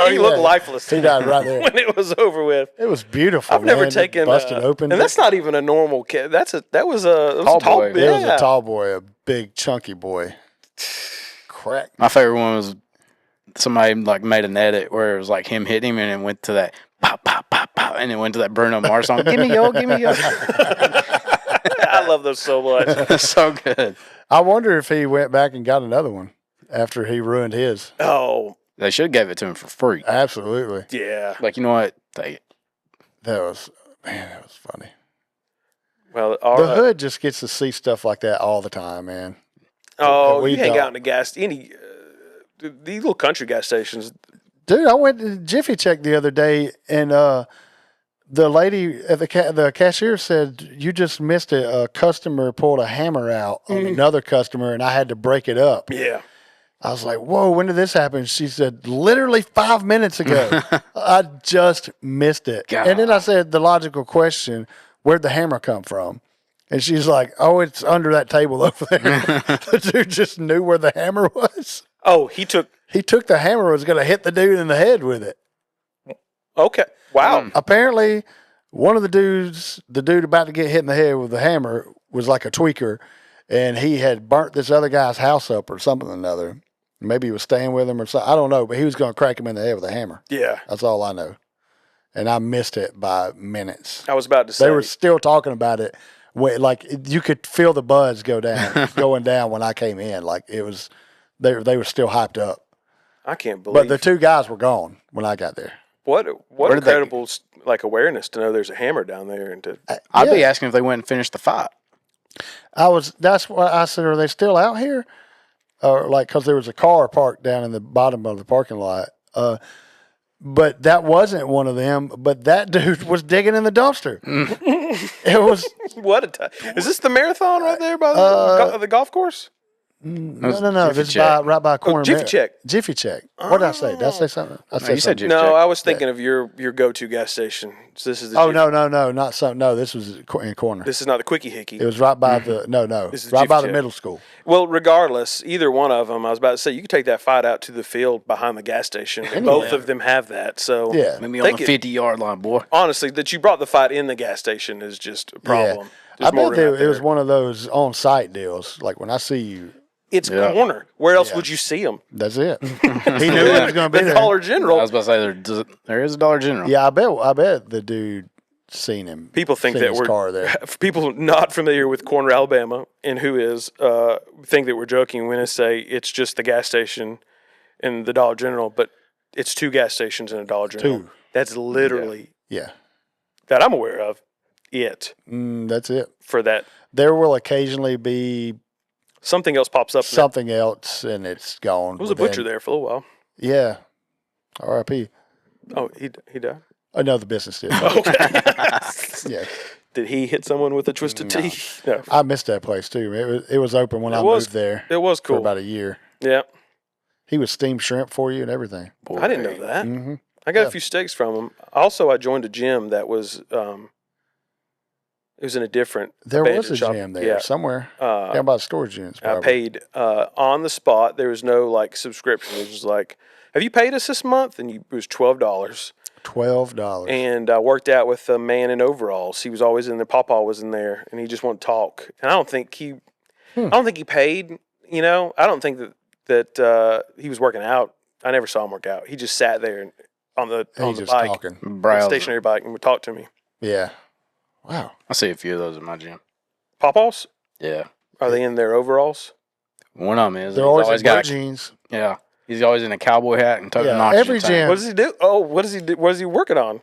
He looked lifeless. He died right there. when it was over with. It was beautiful. I've never man. taken busted open. and that's not even a normal kid. That was a Tall tall boy. boy. It was a tall boy, a big chunky boy. Crack. My favorite one was somebody like made an edit where it was like him hitting him and it went to that pop, pop, pop, pop, and it went to that Bruno Mars song. Give me yo, give me yo. I love those so much. That's so good. I wonder if he went back and got another one after he ruined his. Oh They should have gave it to him for free. Absolutely. yeah. Like, you know what? Take it. That was funny. Well, The hood just gets to see stuff like that all the time, man. oh, we you hang don't. out in the gas these little country gas stations. Dude, I went to Jiffy Check the other day, and the lady at the cashier said, "You just missed it. A customer pulled a hammer out on another customer, and I had to break it up." Yeah. I was like, "Whoa, when did this happen?" She said, "Literally 5 minutes ago. I just missed it." God. And then I said the logical question, "Where'd the hammer come from?" And she's like, "Oh, it's under that table over there." The dude just knew where the hammer was. Oh, he took. He took the hammer and was going to hit the dude in the head with it. Okay. Wow. Apparently, one of the dude about to get hit in the head with the hammer was like a tweaker, and he had burnt this other guy's house up or something or another. Maybe he was staying with him or something. I don't know, but he was going to crack him in the head with a hammer. Yeah. That's all I know. And I missed it by minutes. I was about to say. They were still talking about it. Like you could feel the buzz going down when I came in. Like it was, they were still hyped up. I can't believe. But the two guys were gone when I got there. what Where did they- incredible like awareness to know there's a hammer down there and to. I'd be Yeah. asking if they went and finished the fight. That's what I said. Are they still out here? Or like, cause there was a car parked down in the bottom of the parking lot. But that wasn't one of them. But that dude was digging in the dumpster. It was What a time! Is this the marathon right there by the golf course? no. Jiffy This is Check. right by corner. Jiffy Check. Jiffy Check. What did I say? Did I say something? I said you said something. Jiffy No, Check. I was thinking of your go-to gas station. So this is the. Oh Jiffy- no, not something. No, this was in corner. This is not the Quickie Hickey. It was right by the This is right Jiffy by the Check. middle school. Well, regardless, either one of them, I was about to say you could take that fight out to the field behind the gas station. And both of them have that. So Yeah. Maybe on the 50-yard line, boy. honestly, that you brought the fight in the gas station is just a problem. Yeah. I There's more bet room out it was there. one of those on-site deals. Like when I see you, It's Yeah. corner. Where else would you see them? that's it. He knew it was going to be The there. Dollar I General. was about to say there is a Dollar General. Yeah, I bet the dude seen him. People think seen that his we're car there. For people not familiar with Corner, Alabama, and who is think that we're joking when I say it's just the gas station and the Dollar General, but it's two gas stations and a Dollar General. Two. That's literally Yeah, that I'm aware of. It that's it. for that. There will occasionally be Something else pops up. something else, and it's gone. There was a butcher there for a little while. Yeah, R.I.P. Oh, he died. Another business did. Okay. Yeah, Did he hit someone with a twisted tea? No. I missed that place too. It was open when I was- moved there It was for cool. about a year. Yeah. He would steam shrimp for you and everything. I didn't know that. Mm-hmm. I got Yeah. a few steaks from him. Also, I joined a gym that was it was in a different There was abandoned a shop. gym there Yeah. somewhere. Down by the storage units. I Probably. paid on the spot. There was no like subscription. It was just like, have you paid us this month? And it was $12. $12. And I worked out with a man in overalls. He was always in there. Pawpaw was in there, and he just wanted to talk. And I don't think he paid. You know, I don't think that he was working out. I never saw him work out. He just sat there and on the He's just bike, talking. Browse. stationary bike, and would talk to me. Yeah. Wow. I see a few of those in my gym. Pawpaws? Yeah. Are they in their overalls? One of them is. They're He's always, always in blue got. jeans. Yeah. He's always in a cowboy hat and toting Yeah, an oxygen every tank. gym- What does he do? Oh, what does he do? What is he working on?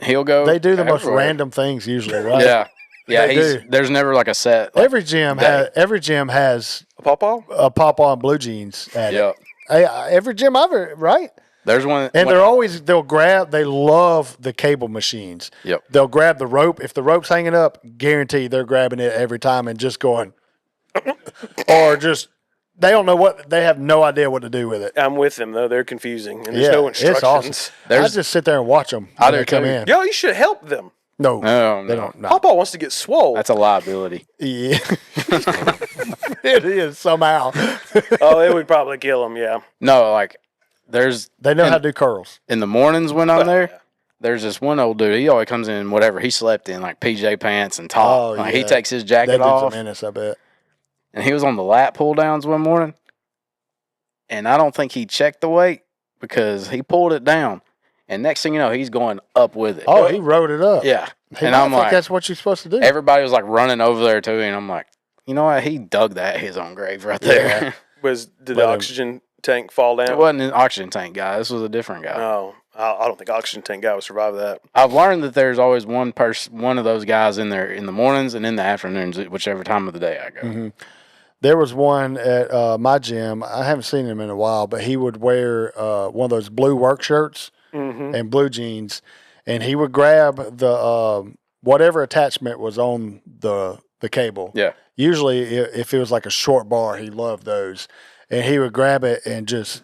He'll go. They do the most everywhere. random things usually, right? Yeah. Yeah. They do. There's never like a set. Like, Every gym has A pawpaw? a pawpaw and blue jeans at yeah. it. Every gym I've ever, right? There's one. And they love the cable machines. Yep. They'll grab the rope. If the rope's hanging up, guaranteed they're grabbing it every time and just going, or just, they don't know they have no idea what to do with it. I'm with them, though. They're confusing. And there's no instructions. It's awesome. I just sit there and watch them I when do they come too. in. Yo, you should help them. No, No, they no. don't. No. Pawpaw wants to get swole. That's a liability. Yeah. It is somehow. Oh, it would probably kill him, yeah. No, like there's They know how to do curls. in the mornings when I'm Well, there. yeah. There's this one old dude. He always comes in whatever he slept in, like PJ pants and top. Oh, Like, he yeah. takes his That jacket dude's a off, menace, I bet. and he was on the lat pull downs one morning. And I don't think he checked the weight because he pulled it down, and next thing you know, he's going up with it. Oh, he wrote it up. yeah. He And might I'm think like, that's what you're supposed to do. everybody was like running over there too, and I'm like, you know what? He dug that his own grave right there. Did the But, oxygen tank fall down? It wasn't an oxygen tank guy. This was a different guy. No, I don't think oxygen tank guy would survive that. I've learned that there's always one of those guys in there in the mornings and in the afternoons, whichever time of the day I go. Mm-hmm. There was one at my gym. I haven't seen him in a while, but he would wear one of those blue work shirts and blue jeans, and he would grab the whatever attachment was on the cable. Yeah. Usually, if it was like a short bar, he loved those, and he would grab it and just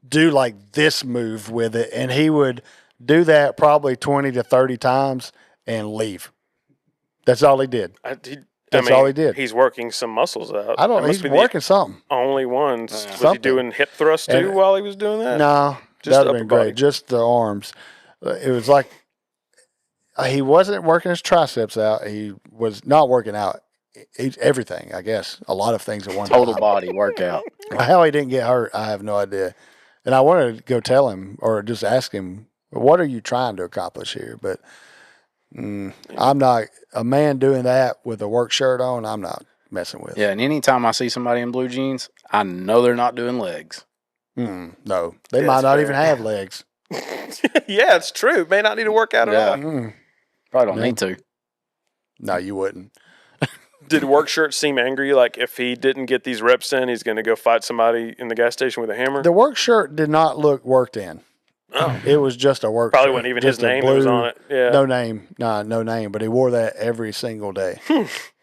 do like this move with it, and he would do that probably 20 to 30 times and leave. That's all he did. That's all he did. He's working some muscles out. I don't know. That He's must be the working something. only ones. Was he Something. doing hip thrust too And- while he was doing that? No, Just that'd the have been upper body. great. Just the arms. It was like he wasn't working his triceps out. He was not working out. Everything, I guess. A lot of things at one Total time. body workout. How he didn't get hurt, I have no idea. And I wanted to go tell him or just ask him, what are you trying to accomplish here? But I'm not a man doing that with a work shirt on. I'm not messing with. Yeah, and anytime I see somebody in blue jeans, I know they're not doing legs. No, they Yeah, might that's not fair. even have legs. Yeah, it's true. May not need to work out Yeah. at all. Probably don't Yeah. need to. No, you wouldn't. Did work shirt seem angry? Like if he didn't get these reps in, he's going to go fight somebody in the gas station with a hammer? The work shirt did not look worked in. Oh. It was just a work Probably shirt. wasn't even Just his a name that was on it. Yeah. No name. No name. But he wore that every single day.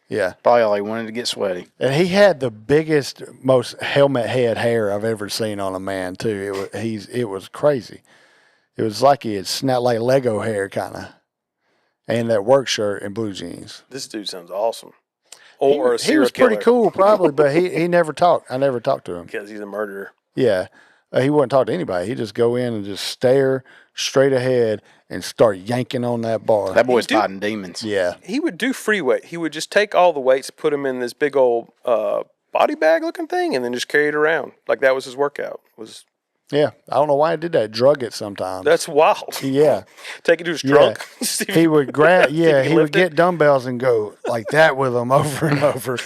Yeah. Probably all he wanted to get sweaty. And he had the biggest, most helmet head hair I've ever seen on a man, too. It was crazy. It was like he had snapped like Lego hair, kind of. And that work shirt and blue jeans. This dude sounds awesome. Or a He serial was pretty killer, cool, probably, but he never talked. I never talked to him. because he's a murderer. Yeah. He wouldn't talk to anybody. He'd just go in and just stare straight ahead and start yanking on that bar. That boy's do- fighting demons. Yeah. He would do free weight. He would just take all the weights, put them in this big old body bag looking thing, and then just carry it around. Like that was his workout. Yeah. I don't know why he did that. Drug it sometimes. That's wild. Yeah. Take it to his Yeah. trunk. See if He would grab, See if yeah, he he would lift it. get dumbbells and go like that with them over and over.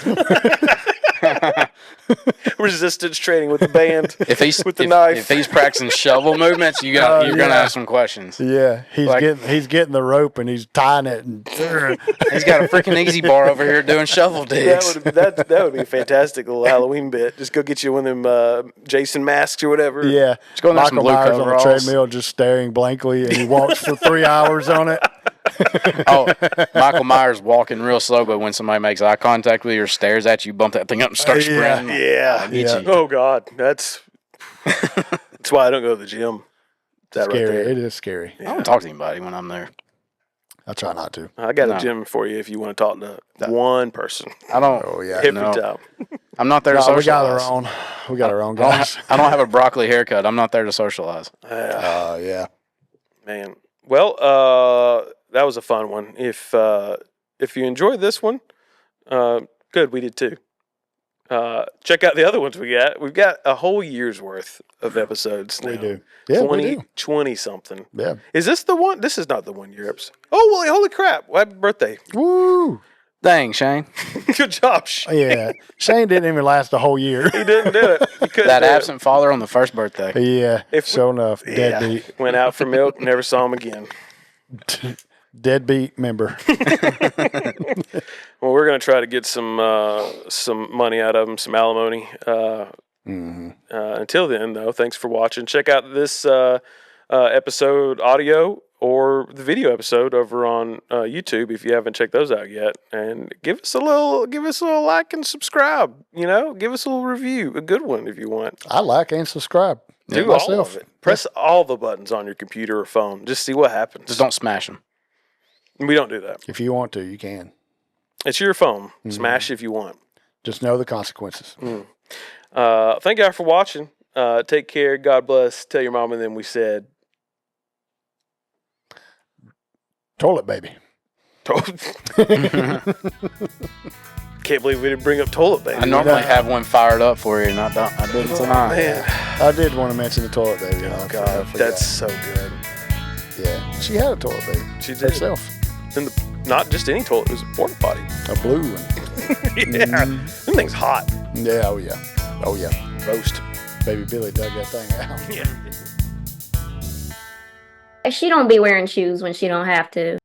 resistance training with the band. If he's with the if, knife. if he's practicing shovel movements, you're Oh, gonna yeah. have some questions. Yeah, Like- he's getting the rope and he's tying it and He's got a freaking easy bar over here doing shovel digs. that would be a fantastic little Halloween bit. Just go get you one of them Jason masks or whatever. yeah. Just go in there some Michael blue Myers on the coveralls. treadmill just staring blankly and he walks for 3 hours on it. Oh, Michael Myers walking real slow, but when somebody makes eye contact with you or stares at you, bump that thing up and start Yeah. sprinting. Yeah. I get Yeah. you. Oh God, that's why I don't go to the gym. That right Scary. there. It is scary. I don't talk to anybody when I'm there. I try not to. I got No. a gym for you if you want to talk to one person I don't. Oh yeah. every No. time. I'm not there to No, socialize. we got our own. We got our own guys. I don't have a broccoli haircut. I'm not there to socialize. Yeah. Man, well, that was a fun one. If you enjoyed this one, good, we did too. Check out the other ones we got. We've got a whole year's worth of episodes now. We do. Yeah, 20 something. Yeah. Is this the one? This is not the 1 year episode. Oh, well, holy crap. Happy birthday. Woo! Dang, Shane. Good job, Shane. Yeah. Shane didn't even last a whole year. He didn't do it. He couldn't That do it. absent father on the first birthday. Yeah. Sure enough. Yeah. Deadbeat. Went out for milk, never saw him again. Deadbeat member. Well, we're going to try to get some money out of him, some alimony. Until then, though, thanks for watching. Check out this episode audio or the video episode over on YouTube if you haven't checked those out yet. And give us a little like and subscribe. You know, give us a little review, a good one if you want. I like and subscribe. Do all of it. Press all the buttons on your computer or phone. Just see what happens. Just don't smash them. We don't do that. If you want to, you can. It's your phone. Smash if you want. Just know the consequences. Thank y'all for watching. Take care. God bless. Tell your mom and then we said. Toilet baby. Can't believe we didn't bring up toilet baby. I normally have one fired up for you, and I didn't tonight. Man. I did want to mention the toilet baby. Oh, God. That's so good. Yeah. She had a toilet baby. She did. Herself. And not just any toilet. It was a porta potty. A blue one. Yeah. Them thing's hot. Yeah. Oh, yeah. Oh, yeah. Roast. Baby Billy dug that thing out. Yeah. She don't be wearing shoes when she don't have to.